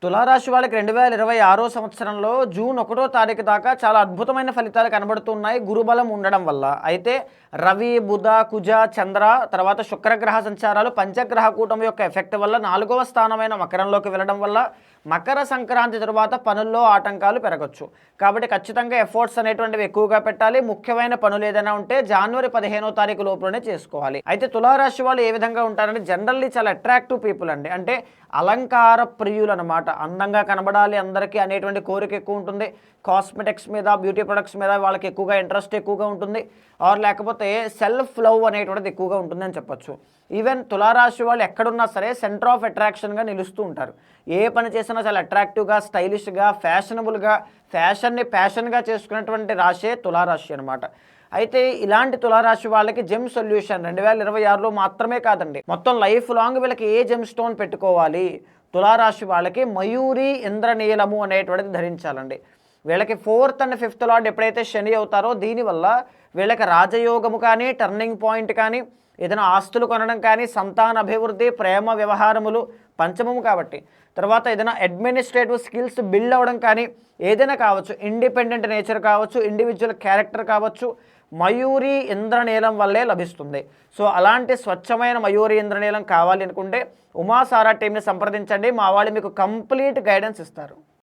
తులారాశి వాళ్ళకి 2026 సంవత్సరంలో జూన్ 1వ తారీఖు దాకా చాలా అద్భుతమైన ఫలితాలు కనబడుతున్నాయి గురుబలం ఉండడం వల్ల. అయితే రవి, బుధ, కుజ, చంద్ర తర్వాత శుక్రగ్రహ సంచారాలు పంచగ్రహ కూటమి యొక్క ఎఫెక్ట్ వల్ల 4వ స్థానమైన మకరంలోకి వెళ్ళడం వల్ల మకర సంక్రాంతి తరువాత పనుల్లో ఆటంకాలు పెరగచ్చు. కాబట్టి ఖచ్చితంగా ఎఫర్ట్స్ అనేటువంటివి ఎక్కువగా పెట్టాలి. ముఖ్యమైన పనులు ఏదైనా ఉంటే జనవరి 15వ తారీఖు లోపలనే చేసుకోవాలి. అయితే తులారాశి వాళ్ళు ఏ విధంగా ఉంటారంటే జనరల్లీ చాలా అట్రాక్టివ్ పీపుల్ అండి. అంటే అలంకార ప్రియులు అనమాట. అందంగా కనబడాలి అందరికీ అనేటువంటి కోరిక ఎక్కువ ఉంటుంది. కాస్మెటిక్స్ మీద, బ్యూటీ ప్రొడక్ట్స్ మీద వాళ్ళకి ఎక్కువగా ఇంట్రెస్ట్ ఎక్కువగా ఉంటుంది. ఆర్ లేకపోతే సెల్ఫ్ లవ్ అనేటువంటిది ఎక్కువగా ఉంటుందని చెప్పొచ్చు. ఈవెన్ తులారాశి వాళ్ళు ఎక్కడున్నా సరే సెంటర్ ఆఫ్ అట్రాక్షన్గా నిలుస్తూ ఉంటారు. ఏ పని చేసినా చాలా అట్రాక్టివ్గా, స్టైలిష్గా, ఫ్యాషనబుల్గా, ఫ్యాషన్ని ప్యాషన్గా చేసుకున్నటువంటి రాశే తులారాశి అనమాట. అయితే ఇలాంటి తులారాశి వాళ్ళకి జెమ్ సొల్యూషన్ 2026లో మాత్రమే కాదండి, మొత్తం లైఫ్ లాంగ్ వీళ్ళకి ఏ జెమ్ స్టోన్ పెట్టుకోవాలి, తులారాశి వాళ్ళకి మయూరి ఇంద్రనీలము అనేటువంటిది ధరించాలండి. వీళ్ళకి 4th and 5th లార్డ్ ఎప్పుడైతే శని అవుతారో దీనివల్ల వీళ్ళకి రాజయోగము కానీ, టర్నింగ్ పాయింట్ కానీ, ఏదైనా ఆస్తులు కొనడం కానీ, సంతాన అభివృద్ధి, ప్రేమ వ్యవహారములు పంచమము కాబట్టి, తర్వాత ఏదైనా అడ్మినిస్ట్రేటివ్ స్కిల్స్ బిల్డ్ అవ్వడం కానీ ఏదైనా కావచ్చు, ఇండిపెండెంట్ నేచర్ కావచ్చు, ఇండివిజువల్ క్యారెక్టర్ కావచ్చు, మయూరి ఇంద్రనీలం వల్లే లభిస్తుంది. సో అలాంటి స్వచ్ఛమైన మయూరి ఇంద్రనీలం కావాలి అనుకుంటే ఉమాసారా టీంని సంప్రదించండి. మా వాళ్ళు మీకు కంప్లీట్ గైడెన్స్ ఇస్తారు.